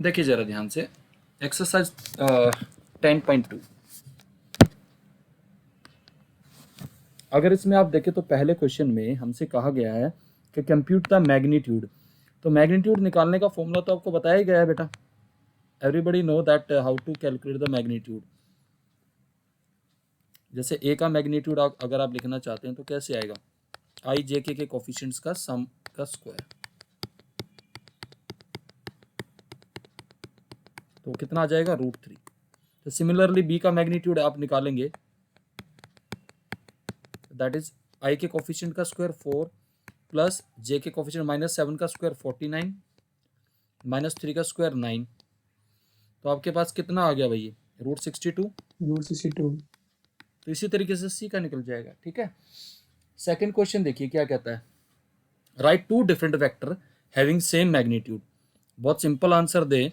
देखिए जरा ध्यान से एक्सरसाइज 10.2। अगर इसमें आप देखें तो पहले क्वेश्चन में हमसे कहा गया है कि कंप्यूट द मैग्नीट्यूड। तो मैग्नीट्यूड निकालने का फॉर्मूला तो आपको बताया गया है बेटा। Everybody know that how to calculate the magnitude. जैसे ए का मैग्नीट्यूड अगर आप लिखना चाहते हैं तो कैसे आएगा, आई जे के कोफिशिएंट्स का सम का स्क्वायर। तो कितना आ जाएगा, √3। तो सिमिलरली बी का मैग्नीट्यूड आप निकालेंगे, दैट इज आई के कोफिशिएंट का स्क्वायर 4 प्लस जे के कोफिशिएंट -7 का स्क्वायर 49 -3 का स्क्वायर 9। तो आपके पास कितना आ गया भाई, √62। √62। तो इसी तरीके से सी का निकल जाएगा। ठीक है, सेकंड क्वेश्चन देखिए क्या कहता है, write two different vector having same magnitude. बहुत सिंपल आंसर दे,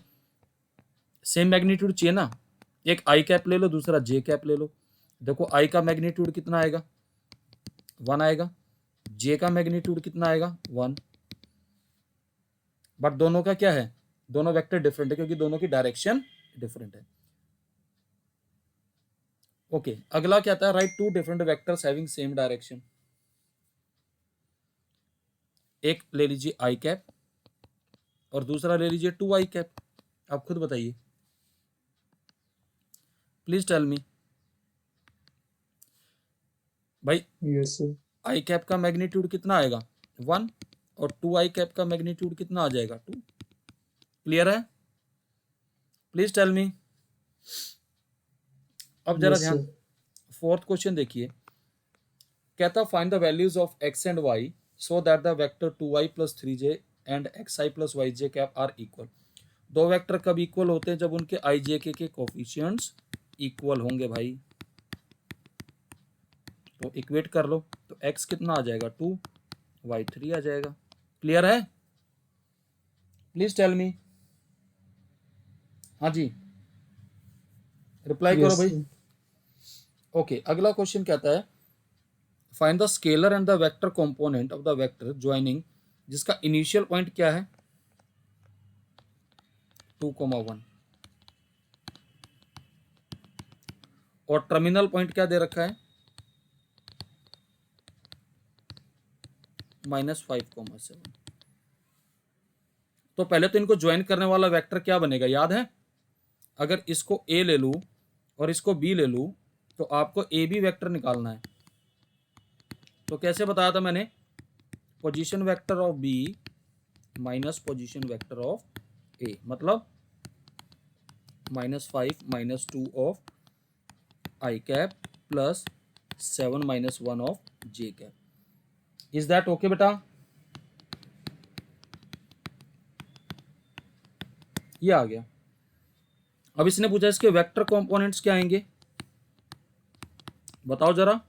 सेम मैग्नीट्यूड चाहिए ना, एक आई कैप ले लो, दूसरा जे कैप ले लो। देखो आई का मैग्नीट्यूड कितना आएगा, 1 आएगा। जे का मैग्नीट्यूड कितना आएगा, 1। बट दोनों का क्या है, दोनों वेक्टर डिफरेंट है क्योंकि दोनों की डायरेक्शन डिफरेंट है। ओके, अगला क्या था, write two different vectors having same direction. एक ले लीजिए आई कैप और दूसरा ले लीजिए 2 आई कैप। आप खुद बताइए, प्लीज टेल मी भाई। Yes sir. आई कैप का मैग्नीट्यूड कितना आएगा, 1, और 2 आई कैप का मैग्नीट्यूड कितना आ जाएगा, 2। क्लियर है, प्लीज टेल मी। अब जरा यस ध्यान, सर। फोर्थ क्वेश्चन देखिए, कहता find the values of x and y so that the vector 2i + 3j एंड xi + yj cap are equal. दो वेक्टर कब इक्वल होते हैं, जब उनके आई जे के कोफिशिएंट्स इक्वल होंगे भाई। तो इक्वेट कर लो, तो x कितना आ जाएगा, 2, y 3 आ जाएगा। क्लियर है, प्लीज टेल मी। हाँ जी, रिप्लाई करो यस भाई। सर। ओके, अगला क्वेश्चन कहता है find the scalar and the vector component of the vector joining, जिसका इनिशियल पॉइंट क्या है, 2,1, और टर्मिनल पॉइंट क्या दे रखा है, -5,7। तो पहले तो इनको ज्वाइन करने वाला वेक्टर क्या बनेगा, याद है। अगर इसको ए ले लूं और इसको बी ले लूं तो आपको ए बी वेक्टर निकालना है। तो कैसे बताया था मैंने, position vector of B minus position vector of A, मतलब -5 -2 of I cap plus 7 -1 of j cap. Is that okay बेटा, ये आ गया। अब इसने पूछा इसके वेक्टर कंपोनेंट्स क्या आएंगे, बताओ जरा।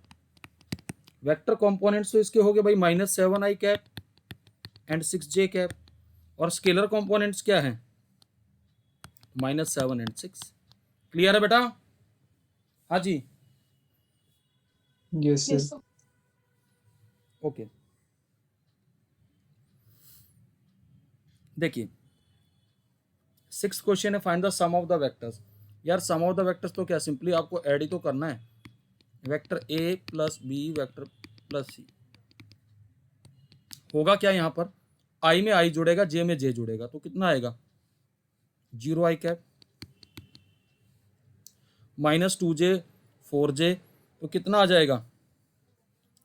वेक्टर कंपोनेंट्स तो इसके हो गए भाई -7i cap and 6j cap, और स्केलर कंपोनेंट्स क्या है, -7 एंड 6। क्लियर है बेटा, हाँ जी, यस सर। ओके। देखिए 6th क्वेश्चन है find the sum of the vectors. यार सम ऑफ द वेक्टर्स तो क्या, सिंपली आपको ऐड ही तो करना है, vector A plus B vector plus C. होगा क्या, यहाँ पर आई में आई जुड़ेगा, जे में जे जुड़ेगा, तो कितना आएगा, 0i कैप -2j 4j, तो कितना आ जाएगा,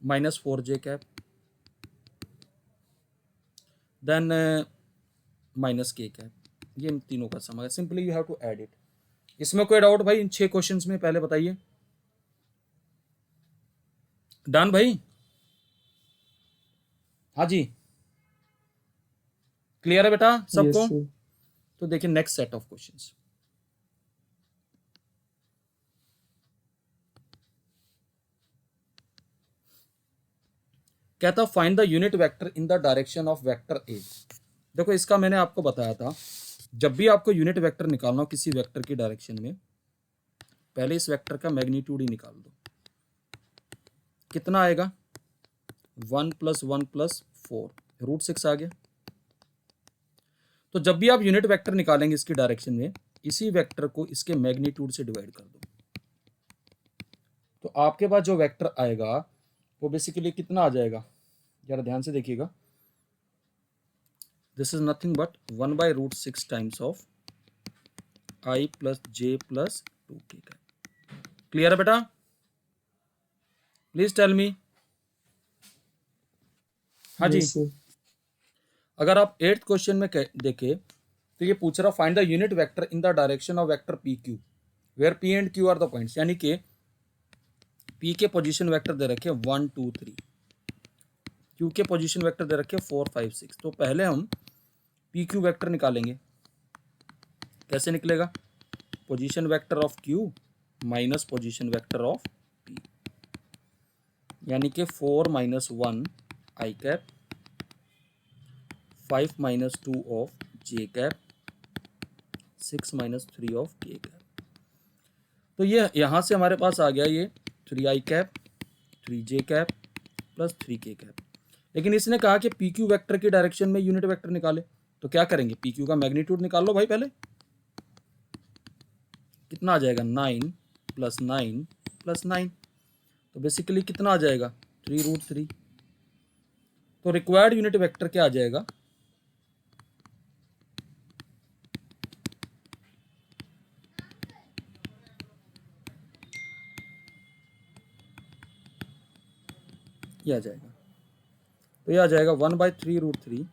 -4j cap, then -k cap. ये इन तीनों का सम है, simply you have to add it. इसमें कोई डाउट भाई इन 6 क्वेश्चंस में, पहले बताइए। डन भाई, हाँ जी, क्लियर है बेटा यस सबको। सर। तो देखिए नेक्स्ट सेट ऑफ क्वेश्चंस, कहता find the unit vector in the direction of vector A. देखो इसका मैंने आपको बताया था, जब भी आपको यूनिट वेक्टर निकालना हो किसी वेक्टर की डायरेक्शन में, पहले इस वेक्टर का मैग्नीट्यूड ही निकाल दो। कितना आएगा, 1 + 1 + 4, √6 आ गया। तो जब भी आप यूनिट वेक्टर निकालेंगे इसकी डायरेक्शन में, इसी वेक्टर को इसके मैग्नीट्यूड से डिवाइड कर दो, तो आपके पास जो वेक्टर आएगा वो बेसिकली कितना आ जाएगा, जरा ध्यान से देखिएगा। This is nothing but 1/√6 times of i plus j plus 2k का। क्लियर है बेटा? Please tell me. हाँ जी। Yes, sir. अगर आप 8th क्वेश्चन में देखें तो ये पूछ रहा find the unit vector in the direction of vector P Q where P and Q are the points, यानी कि पी के पोजीशन वेक्टर दे रखे 1 2 3, क्यू के पोजीशन वेक्टर दे रखे 4 5 6। तो पहले हम पी क्यू वेक्टर निकालेंगे। कैसे निकलेगा? Position vector of Q minus position vector of P, यानी कि 4 - 1 i cap, 5 - 2 of j cap, 6 - 3 of k cap. तो ये यहाँ से हमारे पास आ गया ये 3 आई कैप, 3 जे कैप प्लस 3 के कैप। लेकिन इसने कहा कि पी क्यू वैक्टर की डायरेक्शन में यूनिट वेक्टर निकाले, तो क्या करेंगे? पी क्यू का मैग्नीट्यूड निकाल लो भाई पहले। कितना आ जाएगा? 9 + 9 + 9। तो बेसिकली कितना आ जाएगा? 3√3। तो रिक्वायर्ड यूनिट वेक्टर क्या आ जाएगा? ये आ जाएगा, तो ये आ जाएगा 1/3√3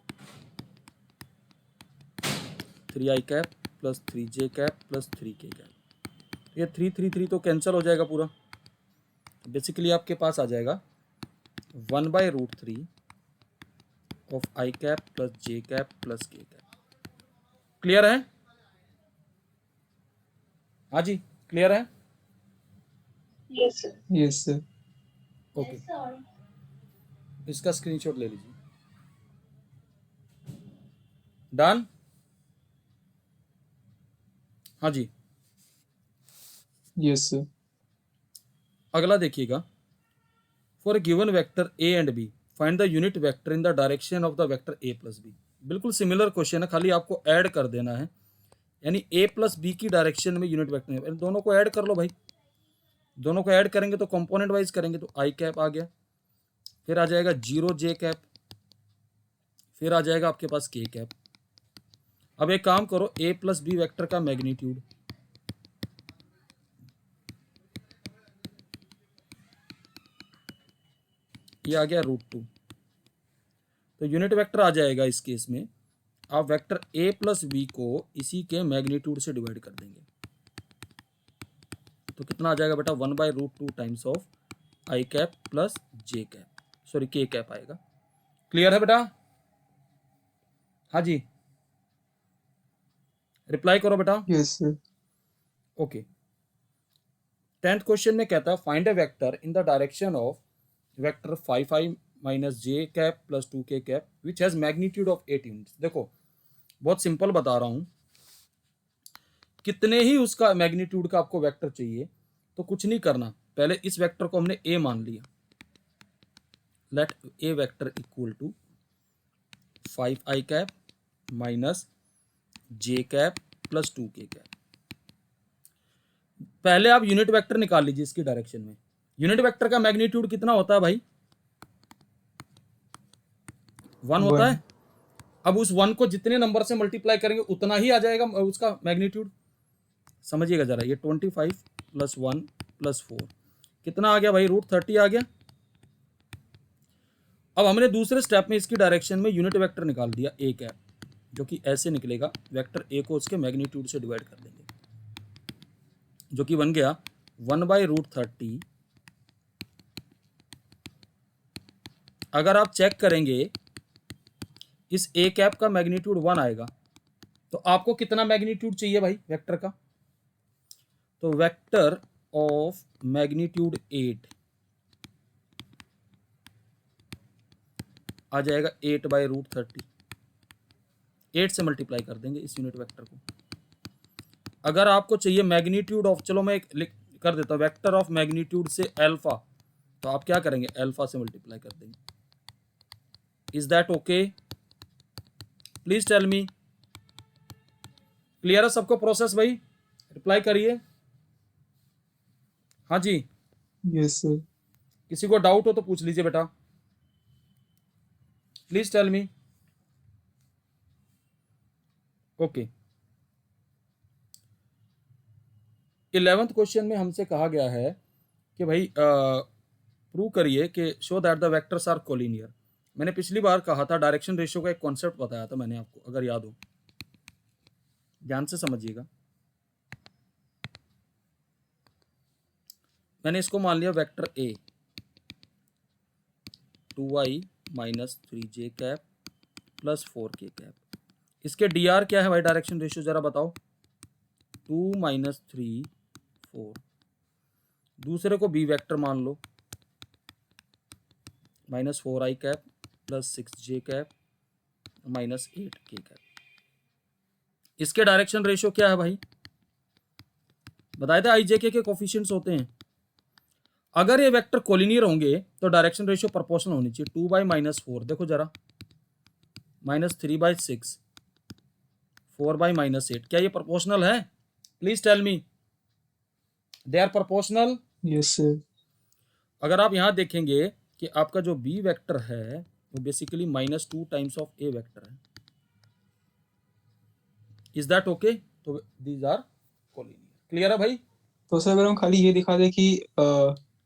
3 आई कैप प्लस 3 जे कैप प्लस 3 के कैप। ये 3 3 3 तो कैंसिल हो जाएगा पूरा। बेसिकली आपके पास आ जाएगा 1/√3 of I cap plus J cap plus K cap. Clear है? हाँ जी, क्लियर है? Yes, sir. Yes, sir. Okay, इसका स्क्रीनशॉट ले लीजिए। डन? हाँ जी। Yes, sir. अगला देखिएगा, for given vector A and B find the unit vector in the direction of the vector A plus B. बिल्कुल सिमिलर क्वेश्चन है, खाली आपको ऐड कर देना है, यानी ए प्लस बी की डायरेक्शन में यूनिट वेक्टर। दोनों को ऐड कर लो भाई, दोनों को ऐड करेंगे तो कंपोनेंट वाइज करेंगे, तो आई कैप आ गया, फिर आ जाएगा 0 जे कैप, फिर आ जाएगा आपके पास के कैप। अब एक काम करो, ए प्लस बी वेक्टर का मैग्नीट्यूड, ये आ गया √2। तो यूनिट वेक्टर आ जाएगा इस केस में, आप वेक्टर ए प्लस बी को इसी के मैग्नीट्यूड से डिवाइड कर देंगे, तो कितना आ जाएगा बेटा? 1/√2 times of I cap plus J cap, sorry के कैप आएगा। क्लियर है बेटा? हाँ जी, रिप्लाई करो बेटा। Yes, sir. Okay, 10th question में कहता है find a vector in the direction of vector 5i - j cap plus 2k cap which has magnitude of 8 units. देखो बहुत सिंपल बता रहा हूं, कितने ही उसका मैग्नीट्यूड का आपको वेक्टर चाहिए तो कुछ नहीं करना, पहले इस वेक्टर को हमने ए मान लिया, let A vector equal to 5i cap minus J cap plus 2k cap. पहले आप यूनिट वेक्टर निकाल लीजिए इसकी डायरेक्शन में। यूनिट वेक्टर का मैग्नीट्यूड कितना होता है भाई? 1 होता है। अब उस 1 को जितने नंबर से मल्टीप्लाई करेंगे उतना ही आ जाएगा उसका मैग्नीट्यूड। समझिएगा जरा, ये 25 + 1 + 4 कितना आ गया भाई? √30 आ गया। अब हमने दूसरे स्टेप में इसकी डायरेक्शन में यूनिट वेक्टर निकाल दिया ए कैप, जो कि ऐसे निकलेगा, वेक्टर ए को उसके मैग्नीट्यूड से डिवाइड कर देंगे, जो कि बन गया 1/√30। अगर आप चेक करेंगे इस ए कैप का मैग्नीट्यूड 1 आएगा, तो आपको कितना मैग्नीट्यूड चाहिए भाई वेक्टर का? तो वेक्टर ऑफ मैग्नीट्यूड 8 आ जाएगा 8/√30। 8 से मल्टीप्लाई कर देंगे इस यूनिट वेक्टर को। अगर आपको चाहिए मैग्नीट्यूड ऑफ, चलो मैं कर देता हूं, वेक्टर ऑफ मैग्नीट्यूड से अल्फा, तो आप क्या करेंगे? अल्फा से मल्टीप्लाई कर देंगे। Is that okay? Please tell me. Clear है सबको प्रोसेस भाई? रिप्लाई करिए। हाँ जी, यस सर। किसी को डाउट हो तो पूछ लीजिए बेटा, please tell me. Okay, 11th question में हमसे कहा गया है कि भाई प्रूव करिए कि show that the vectors are collinear. मैंने पिछली बार कहा था, डायरेक्शन रेशियो का एक कॉन्सेप्ट बताया था मैंने आपको, अगर याद हो, ध्यान से समझिएगा। मैंने इसको मान लिया vector A 2y minus 3j cap plus 4k cap. इसके dr क्या है भाई, डायरेक्शन रेशियो जरा बताओ। 2 माइनस 3 4। दूसरे को बी वेक्टर मान लो, minus 4i cap plus 6j cap minus 8k cap. इसके डायरेक्शन रेशियो क्या है भाई, बताए थे आई जे के कोफिशिएंट्स होते हैं। अगर ये वेक्टर कोलिनियर होंगे तो डायरेक्शन रेशियो प्रोपोर्शनल होनी चाहिए। 2 बाई माइनस 4 देखो जरा, माइनस 3 बाई 6, 4 बाई माइनस 8, क्या ये प्रोपोर्शनल है? Please tell me, they are proportional? Yes sir. अगर आप यहां देखेंगे कि आपका जो बी वेक्टर है वो basically minus 2 times of A vector है। Is that okay? तो दीज आर कोलिनियर। क्लियर है भाई? तो सर अगर हम खाली ये दिखा दे कि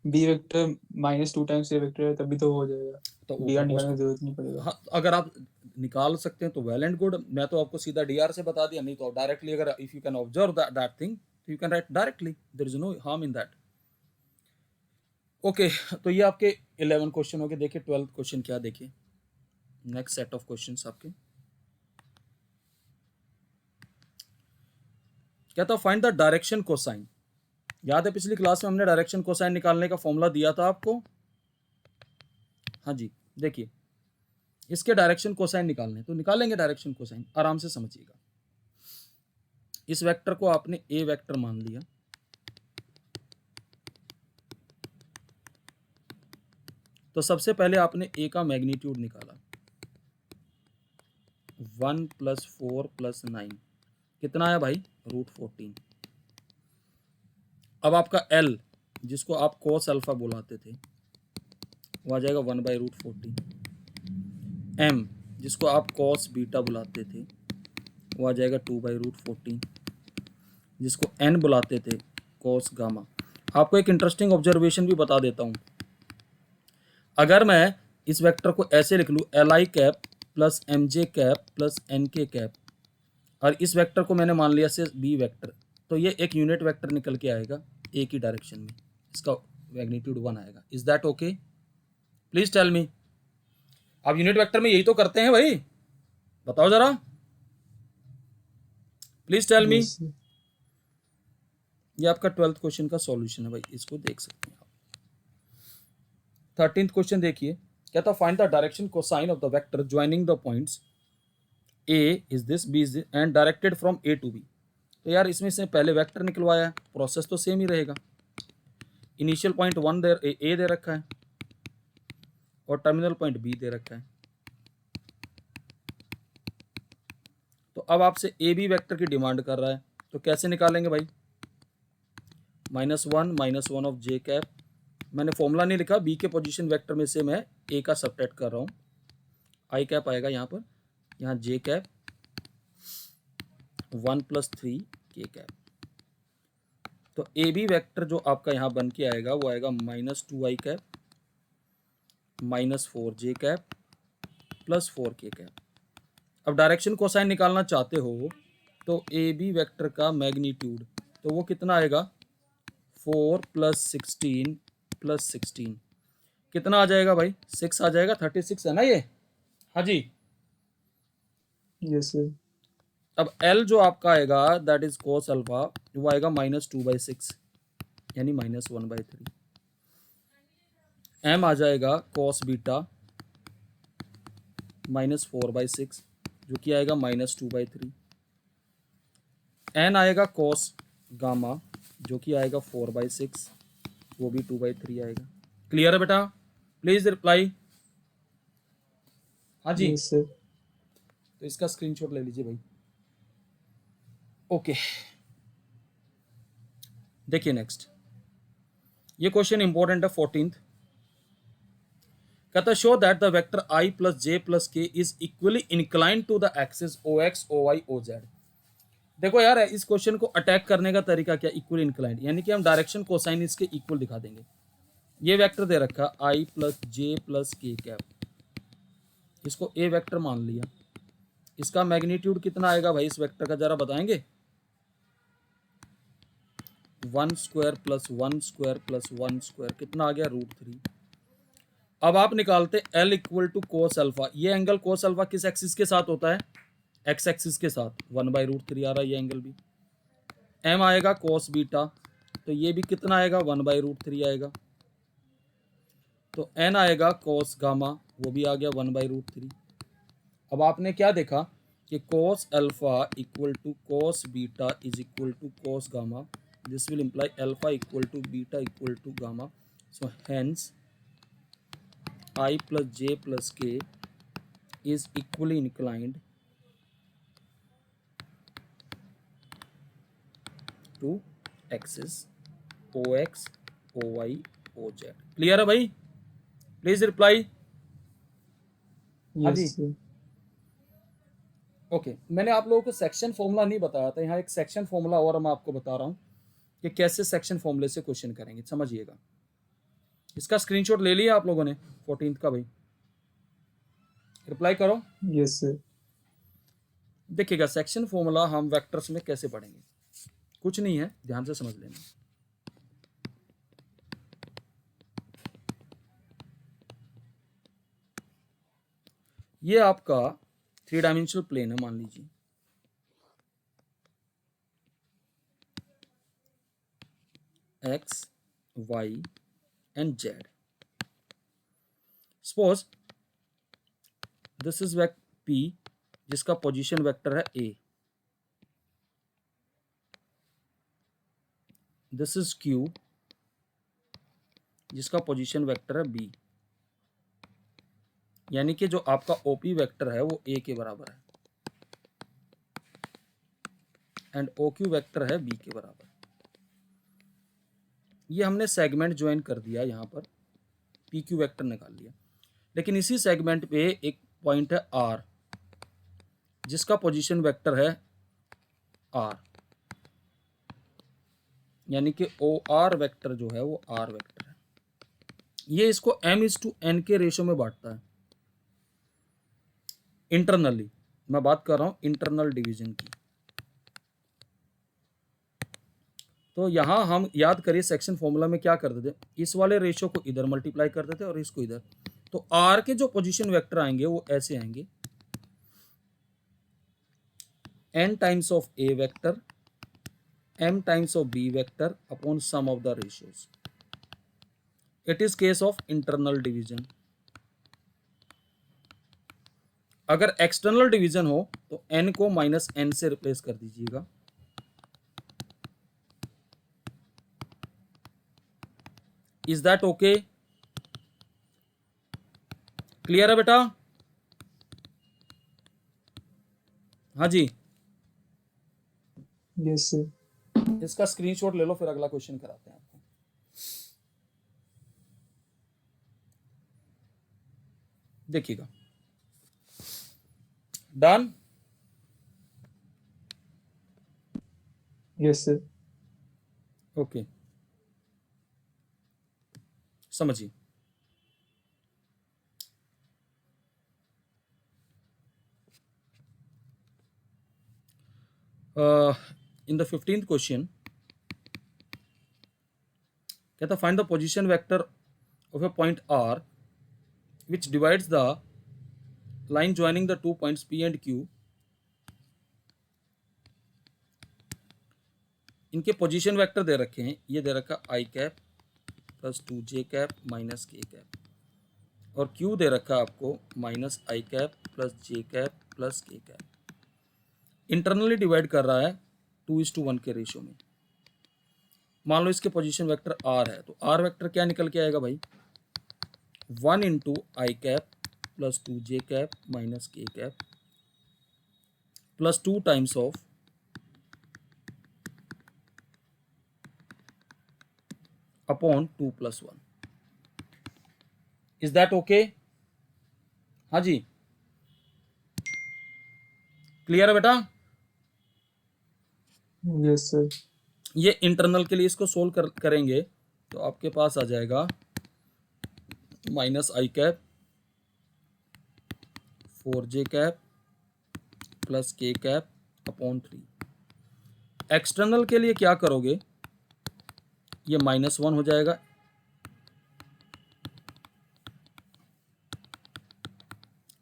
बी वेक्टर -2 टाइम्स ए वेक्टर है तभी तो हो जाएगा, तो वो डी आर निकालने की प्रोपोर्शनल, जरूरत नहीं पड़ेगा। हाँ, अगर आप निकाल सकते हैं तो वेल एंड गुड। मैं तो आपको सीधा डी आर से बता दिया, नहीं तो डायरेक्टली अगर if you can observe that thing you can write directly, there is no harm in that. Okay, तो ये आपके 11 क्वेश्चन हो गए। देखिए 12th क्वेश्चन क्या, देखिए नेक्स्ट सेट ऑफ क्वेश्चंस आपके क्या था, फाइंड द डायरेक्शन कोसाइन। याद है पिछली क्लास में हमने डायरेक्शन कोसाइन निकालने का फॉर्मूला दिया था आपको? हाँ जी, देखिए इसके डायरेक्शन कोसाइन निकालने, तो निकालेंगे डायरेक्शन कोसाइन, आराम से समझिएगा। इस वेक्टर को आपने ए वेक्टर मान लिया, तो सबसे पहले आपने ए का मैग्नीट्यूड निकाला, 1 प्लस 4 प्लस 9, कितना आया भाई, √14। अब आपका एल, जिसको आप कोस अल्फा बुलाते थे, वो आ जाएगा 1/√14। एम, जिसको आप कॉस बीटा बुलाते थे, वो आ जाएगा 2/√14। जिसको एन बुलाते थे, कॉस गामा। आपको एक इंटरेस्टिंग ऑब्जर्वेशन भी बता देता हूँ। अगर मैं इस वेक्टर को ऐसे लिख लूँ, li cap plus mj cap plus nk cap, और इस वेक्टर को मैंने मान लिया से बी वेक्टर, तो ये एक यूनिट वेक्टर निकल के आएगा ए की डायरेक्शन में, इसका मैग्नीट्यूड 1 आएगा। Is that okay? Please tell me. आप यूनिट वेक्टर में यही तो करते हैं भाई, बताओ जरा, please tell me. Yes sir. ये आपका 12th क्वेश्चन का सॉल्यूशन है भाई, इसको देख सकते हैं आप। 13th क्वेश्चन देखिए, क्या था, find the direction cosine of the vector joining the points A is this, B is this and directed from A to B. तो यार इसमें से पहले वेक्टर निकलवाया, प्रोसेस तो सेम ही रहेगा। इनिशियल पॉइंट 1 दे ए दे रखा है और टर्मिनल पॉइंट बी दे रखा है। तो अब आपसे ए बी वेक्टर की डिमांड कर रहा है, तो कैसे निकालेंगे भाई, -1 ऑफ जे कैप। मैंने फॉर्मूला नहीं लिखा, बी के पोजीशन वेक्टर में से मैं ए का सबट्रैक्ट कर रहा हूँ। आई कैप आएगा यहाँ पर, यहाँ जे कैप 1 + 3k कैप। तो ए बी वेक्टर जो आपका यहाँ बन के आएगा वो आएगा -2i cap -4j cap plus 4k cap. अब डायरेक्शन कोसाइन निकालना चाहते हो तो ए बी वेक्टर का मैग्नीट्यूड, तो वो कितना आएगा, 4 + 16 + 16, कितना आ जाएगा भाई, 6 आ जाएगा, 36 है ना ये? हाँ जी। Yes sir. अब L जो आपका आएगा दैट इज कोस अल्फा, वो आएगा -2/6 यानी -1/3। M आ जाएगा कोस बीटा -4/6 जो कि आएगा -2/3। N आएगा कोस गामा जो कि आएगा 4/6, वो भी 2/3 आएगा। क्लियर है बेटा? Please reply. हाँ जी, यस सर। तो इसका स्क्रीनशॉट ले लीजिए भाई। ओके, देखिए नेक्स्ट, ये क्वेश्चन इंपॉर्टेंट है 14th। कहता show that the vector I plus J plus K is equally incline to the axis OX OY OZ। देखो यार, इस क्वेश्चन को अटैक करने का तरीका क्या, इक्वल इंक्लाइंड, यानी कि हम डायरेक्शन कोसाइन इसके इक्वल दिखा देंगे। ये वेक्टर दे रखा I plus J plus K cap, इसको A वेक्टर मान लिया। इसका मैग्नीट्यूड कितना आएगा भाई इस वेक्टर का, जरा बताएंगे। 1 square plus 1 square plus 1 square कितना आ गया, √3। अब आप निकालते L equal to cos alpha. ये एंगल कोस अल्फा किस एक्सिस के साथ होता है, एक्स एक्सिस के साथ, 1/√3 आ रहा है ये एंगल भी। M आएगा कोस बीटा, तो ये भी कितना आएगा, 1/√3 आएगा। तो N आएगा कोस गामा, वो भी आ गया 1/√3। अब आपने क्या देखा कि cos alpha equal to cos beta is equal to cos gamma, this will imply alpha equal to beta equal to gamma. So hence I plus J plus K is equally inclined to axis OX OY OZ। Clear है भाई, please reply. हाँ जी, yes sir. Okay. मैंने आप लोगों को section formula नहीं बताया था, यहाँ एक सेक्शन फॉर्मूला और मैं आपको बता रहा हूँ कि कैसे सेक्शन फॉर्मूले से क्वेश्चन करेंगे, समझिएगा। इसका स्क्रीनशॉट ले लिया आप लोगों ने 14th का, भाई रिप्लाई करो। Yes sir. देखिएगा सेक्शन फॉर्मूला हम वेक्टर्स में कैसे पढ़ेंगे, कुछ नहीं है, ध्यान से समझ लेना। ये आपका 3 डायमेंशनल प्लेन है, मान लीजिए। X, Y and Z। Suppose this is vector P जिसका पोजीशन वेक्टर है A। This is Q जिसका पोजीशन वेक्टर है B। यानी कि जो आपका OP वेक्टर है वो A के बराबर है एंड OQ वेक्टर है B के बराबर। ये हमने सेगमेंट ज्वाइन कर दिया, यहाँ पर PQ वेक्टर निकाल लिया। लेकिन इसी सेगमेंट पे एक पॉइंट है R जिसका पोजीशन वेक्टर है R, यानी कि OR वेक्टर जो है वो R वेक्टर है। ये इसको M/N के रेशो में बांटता है इंटरनली, मैं बात कर रहा हूं इंटरनल डिवीजन की। तो यहां हम याद करिए सेक्शन फॉर्मूला में क्या करते थे, इस वाले रेशो को इधर मल्टीप्लाई करते थे और इसको इधर। तो R के जो पोजीशन वेक्टर आएंगे वो ऐसे आएंगे, N times of A vector M times of B vector upon sum of the ratios. It is case of internal division. अगर एक्सटर्नल डिवीजन हो तो n को -n से रिप्लेस कर दीजिएगा। इज दैट ओके, क्लियर है बेटा? हाँ जी, यस सर। इसका स्क्रीनशॉट ले लो, फिर अगला क्वेश्चन कराते हैं आपको। देखिएगा, डन। Yes sir. ओके, समझिए। इन द 15th क्वेश्चन कहता find the position vector of A point R which divides the line joining the 2 points P and Q। इनके पोजीशन वेक्टर दे रखे हैं, ये दे रखा I cap plus 2J cap minus K cap, और Q दे रखा आपको -I cap plus J cap plus K cap. Internally divide कर रहा है 2:1 के रेशियो में। मान लो इसके पोजीशन वेक्टर R है, तो R वेक्टर क्या निकल के आएगा भाई, 1 into I cap plus 2J cap minus K cap plus 2 times of upon 2+1। Is that okay? हाँ जी, क्लियर है बेटा? Yes sir. ये इंटरनल के लिए इसको सोल्व करेंगे तो आपके पास आ जाएगा -i cap 4j cap plus k cap upon 3। External के लिए क्या करोगे, ये -1 हो जाएगा,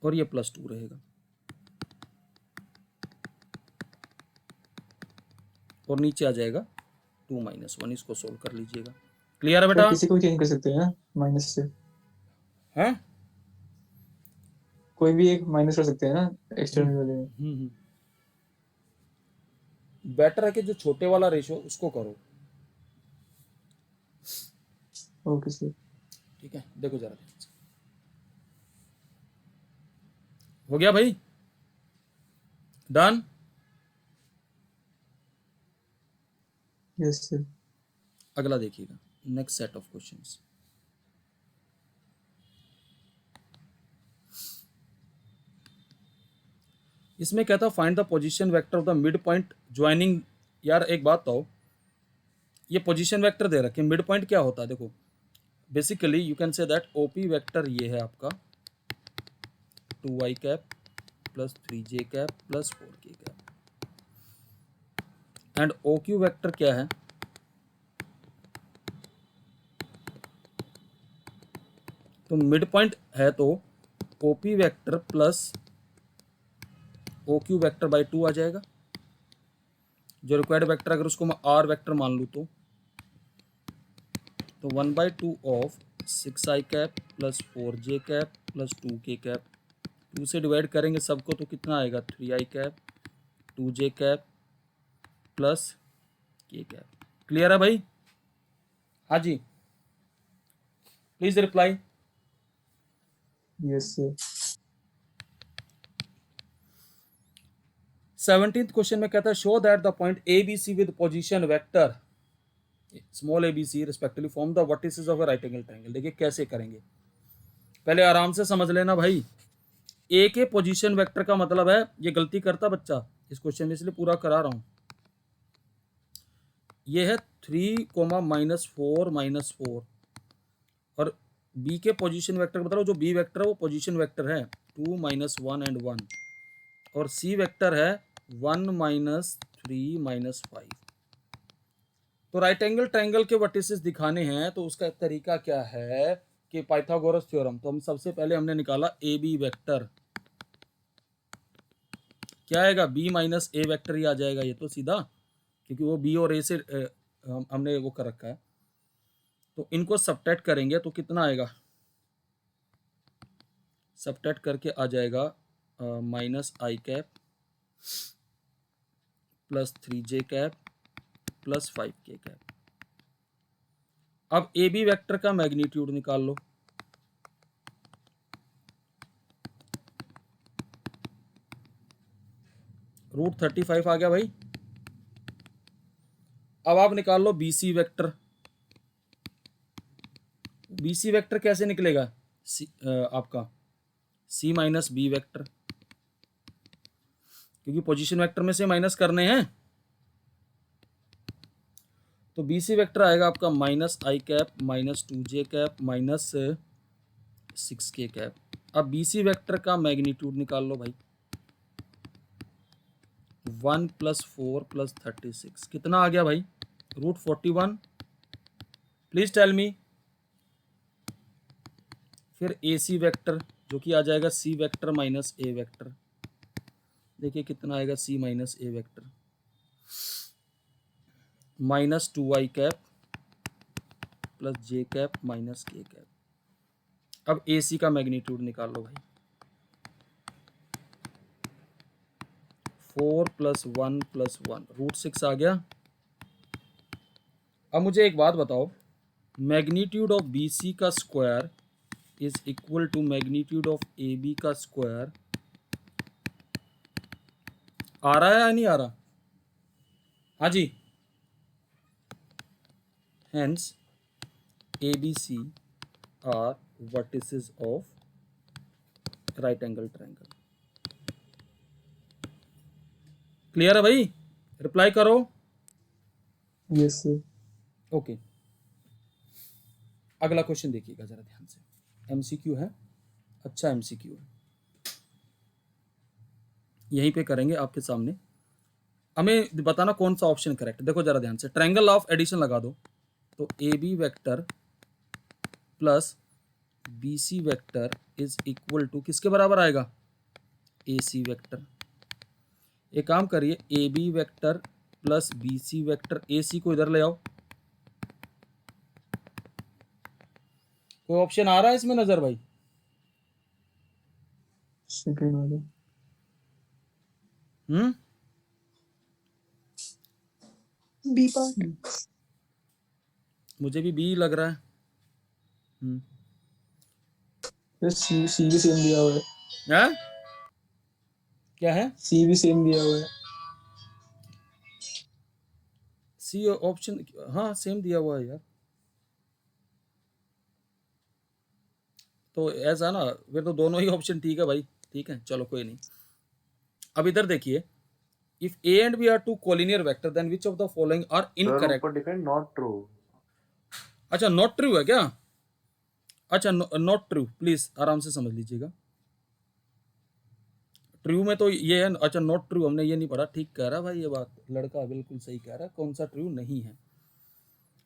और ये +2 रहेगा, और नीचे आ जाएगा 2 - 1। इसको सोल्व कर लीजिएगा। क्लियर है सर बेटा? किसी को भी चेंज कर सकते हैं ना माइनस से, हैं? कोई भी एक माइनस कर सकते हैं ना एक्सटर्नल वाले में। बेटर है कि जो छोटे वाला रेशो उसको करो। Okay sir. ठीक है, देखो जरा ध्यान से। हो गया भाई? डन? Yes sir. अगला देखिएगा, नेक्स्ट सेट ऑफ क्वेश्चंस। इसमें कहता find the position vector of the mid point joining. यार एक बात तो, ये पोजीशन वेक्टर दे रखे, मिड पॉइंट क्या होता है देखो, basically you can say that OP vector ये है आपका 2i cap plus 3j cap plus 4k cap, and OQ vector क्या है, तो मिड पॉइंट है तो OP vector plus OQ vector by 2 आ जाएगा। जो रिक्वायर्ड वेक्टर अगर उसको मैं R वेक्टर मान लूँ तो 1/2 of 6i cap plus 4j cap plus 2k cap, 2 से डिवाइड करेंगे सबको तो कितना आएगा 3i cap 2j cap plus k cap. Clear है भाई? हाँ जी, please reply. Yes sir. 17th question में कहता है show that the point ABC with position vector small abc respectively form the vertices of a right angle triangle. देखिए कैसे करेंगे, पहले आराम से समझ लेना भाई। ए के पोजीशन वेक्टर का मतलब है, ये गलती करता बच्चा इस क्वेश्चन में, इसलिए पूरा करा रहा हूं, ये है 3, -4 -4, और बी के पोजीशन वेक्टर का मतलब जो बी वेक्टर है वो पोजीशन वेक्टर है 2 - 1 एंड 1, और सी वेक्टर है 1 - 3 - 5। तो राइट एंगल ट्रायंगल के वर्टिसेस दिखाने हैं तो उसका तरीका क्या है कि पाइथागोरस थ्योरम, तो हम सबसे पहले हमने निकाला ए बी वेक्टर, क्या आएगा b - a वेक्टर ही आ जाएगा ये तो सीधा, क्योंकि वो b और a से हमने वो कर रखा है। तो इनको सबट्रैक्ट करेंगे तो कितना आएगा, सबट्रैक्ट करके आ जाएगा -i cap plus 3j cap plus 5k cap. अब ए बी वेक्टर का मैग्नीट्यूड निकाल लो, √35 आ गया भाई। अब आप निकाल लो B C vector. B C vector कैसे निकलेगा, आपका सी - बी वेक्टर, क्योंकि पोजीशन वेक्टर में से माइनस करने हैं। तो बी सी वेक्टर आएगा आपका -i cap -2j cap -6k cap. अब बी सी वेक्टर का मैग्नीट्यूड निकाल लो भाई, 1 + 4 + 36 कितना आ गया भाई, √41। Please tell me. फिर ए सी वेक्टर जो कि आ जाएगा सी वेक्टर - ए वेक्टर, देखिए कितना आएगा C - A vector, -2i cap plus j cap -k cap. अब ए सी का मैग्नीट्यूड निकाल लो भाई, 4 + 1 + 1 √6 आ गया। अब मुझे एक बात बताओ, मैग्नीट्यूड ऑफ बी सी का square is equal to magnitude of A B का स्क्वायर, आ रहा है या नहीं आ रहा? हाँ जी। Hence ABC are vertices of right angle triangle. Clear है भाई? रिप्लाई करो. Yes sir. ओके, अगला क्वेश्चन देखिएगा जरा ध्यान से. एमसीक्यू है, अच्छा एमसीक्यू है, यहीं पे करेंगे आपके सामने. हमें बताना कौन सा ऑप्शन करेक्ट. देखो जरा ध्यान से, ट्रायंगल ऑफ एडिशन लगा दो. तो A B vector plus B C vector is equal to किसके बराबर आएगा? A C vector. एक काम करिए, A B vector plus B C vector, A C को इधर ले आओ. कोई ऑप्शन आ रहा है इसमें नजर भाई? सेकंड वाला. B part. मुझे भी बी लग रहा है. सी सी भी सेम दिया हुआ है. हैं? क्या है? सी भी सेम दिया हुआ है. सी ऑप्शन, हाँ सेम दिया हुआ है यार. तो ऐसा ना, फिर तो दोनों ही ऑप्शन ठीक है भाई. ठीक है, चलो कोई नहीं. अब इधर देखिए, if A and B are two collinear vector then which of the following are incorrect. Different not true. अच्छा नॉट ट्रू है क्या? अच्छा नॉट ट्रू, प्लीज आराम से समझ लीजिएगा. ट्रू में तो ये है. अच्छा नॉट ट्रू हमने ये नहीं पढ़ा. ठीक कह रहा भाई, ये बात लड़का बिल्कुल सही कह रहा है. कौन सा ट्रू नहीं है?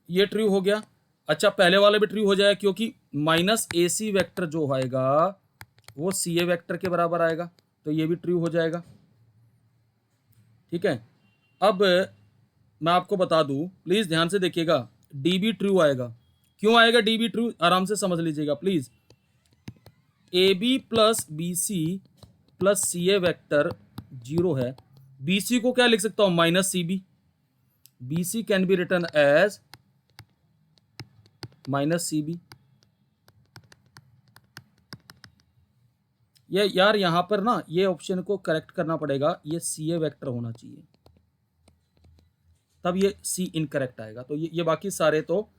ये ट्रू हो गया. अच्छा पहले वाले भी ट्रू हो जाए, क्योंकि माइनस ए सी वैक्टर जो आएगा वो सी ए वैक्टर के बराबर आएगा, तो ये भी ट्रू हो जाएगा. ठीक है. अब मैं आपको बता दूं, प्लीज ध्यान से देखिएगा, डी बी ट्रू आएगा. क्यों आएगा डी बी ट्रू? आराम से समझ लीजिएगा please. A B plus B C plus C A vector 0 है. बी सी को क्या लिख सकता हूं? Minus C B. B C can be written as minus C B. ये यार यहां पर ना, ये ऑप्शन को करेक्ट करना पड़ेगा. ये सी ए वैक्टर होना चाहिए, तब ये सी इनकरेक्ट आएगा. तो ये बाकी सारे तो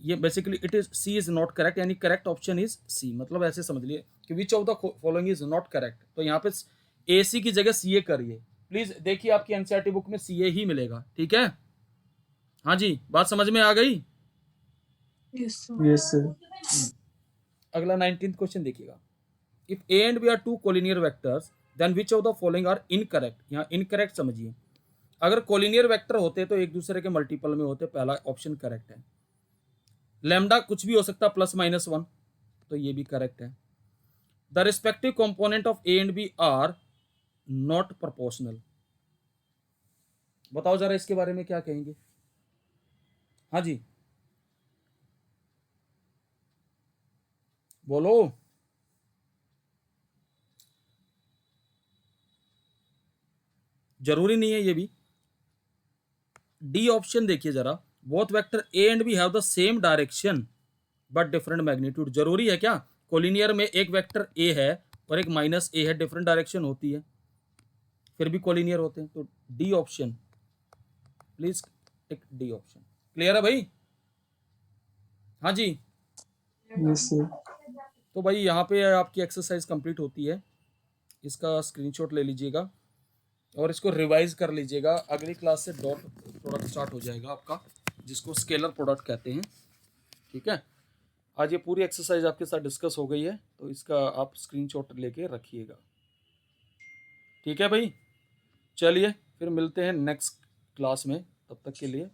ये basically it is C is not correct, यानी करेक्ट ऑप्शन इज सी. मतलब ऐसे समझ लिए कि which of the following is not correct. तो यहाँ पे ए सी की जगह सी ए करिए. प्लीज देखिए, आपकी एनसीईआरटी बुक में सी ए ही मिलेगा. ठीक है? हाँ जी, बात समझ में आ गई? Yes yes sir. अगला 19th क्वेश्चन देखिएगा. If A and B are two collinear vectors then which of the following are incorrect. यहाँ इनकरेक्ट समझिए. अगर कोलिनियर वेक्टर होते तो एक दूसरे के मल्टीपल में होते. पहला ऑप्शन करेक्ट है. लैम्डा कुछ भी हो सकता प्लस माइनस 1, तो ये भी करेक्ट है. The respective component of A and B are not proportional. बताओ जरा इसके बारे में क्या कहेंगे? हाँ जी बोलो. जरूरी नहीं है ये भी. डी ऑप्शन देखिए जरा. Both vector A and B have the same direction but different magnitude. जरूरी है क्या? कोलिनियर में एक वेक्टर ए है और एक माइनस ए है, डिफरेंट डायरेक्शन होती है, फिर भी कोलिनियर होते हैं. तो D option, please tick D option. Clear है भाई? हाँ जी. Yes sir. तो भाई यहाँ पे आपकी एक्सरसाइज कंप्लीट होती है. इसका स्क्रीनशॉट ले लीजिएगा और इसको रिवाइज कर लीजिएगा. अगली क्लास से डॉट प्रोडक्ट स्टार्ट हो जाएगा आपका, जिसको स्केलर प्रोडक्ट कहते हैं. ठीक है? आज ये पूरी एक्सरसाइज आपके साथ डिस्कस हो गई है, तो इसका आप स्क्रीनशॉट लेके रखिएगा. ठीक है भाई? चलिए फिर मिलते हैं नेक्स्ट क्लास में. तब तक के लिए